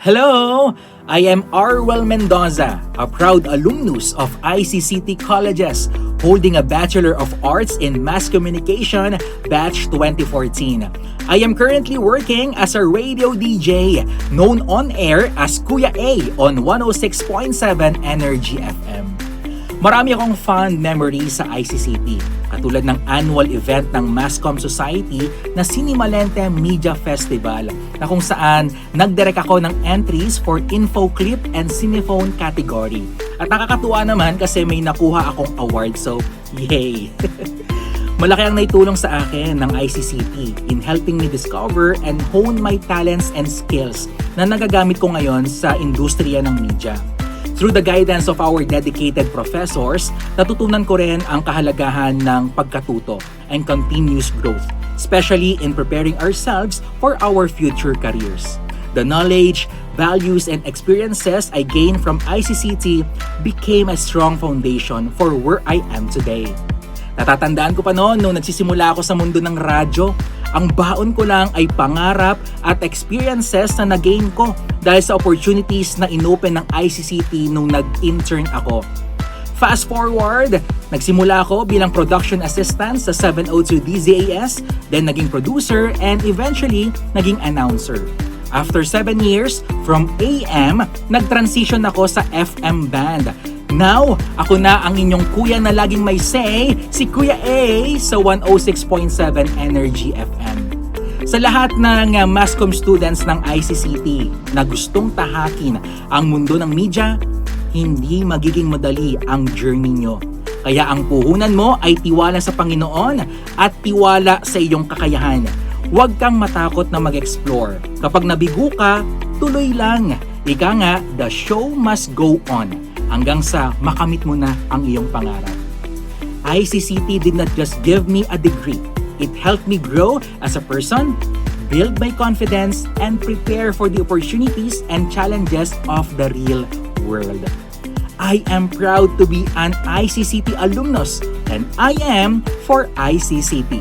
Hello! I am Arwel Mendoza, a proud alumnus of ICCT Colleges, holding a Bachelor of Arts in Mass Communication, Batch 2014. I am currently working as a radio DJ, known on air as Kuya A on 106.7 Energy FM. Marami akong fond memories sa ICCT, katulad ng annual event ng Masscom Society na Cinemalente Media Festival na kung saan nagdirect ako ng entries for info clip and cinephone category. At nakakatuwa naman kasi may nakuha akong award, so yay! Malaki ang naitulong sa akin ng ICCT in helping me discover and hone my talents and skills na nagagamit ko ngayon sa industriya ng media. Through the guidance of our dedicated professors, natutunan ko rin ang kahalagahan ng pagkatuto and continuous growth, especially in preparing ourselves for our future careers. The knowledge, values, and experiences I gained from ICCT became a strong foundation for where I am today. Natatandaan ko pa noon nung nagsisimula ako sa mundo ng radyo, ang baon ko lang ay pangarap at experiences na nagain ko dahil sa opportunities na inopen ng ICCT nung nag-intern ako. Fast forward, nagsimula ako bilang production assistant sa 702 DZAS, then naging producer and eventually naging announcer. After 7 years, from AM, nag-transition ako sa FM band. Now, ako na ang inyong kuya na laging may say, si Kuya A sa 106.7 Energy FM. Sa lahat ng Masscom students ng ICCT na gustong tahakin ang mundo ng media, hindi magiging madali ang journey nyo. Kaya ang puhunan mo ay tiwala sa Panginoon at tiwala sa iyong kakayahan. Huwag kang matakot na mag-explore. Kapag nabigo ka, tuloy lang. Ika nga, the show must go on. Hanggang sa makamit mo na ang iyong pangarap. ICCT did not just give me a degree. It helped me grow as a person, build my confidence, and prepare for the opportunities and challenges of the real world. I am proud to be an ICCT alumnus, and I am for ICCT.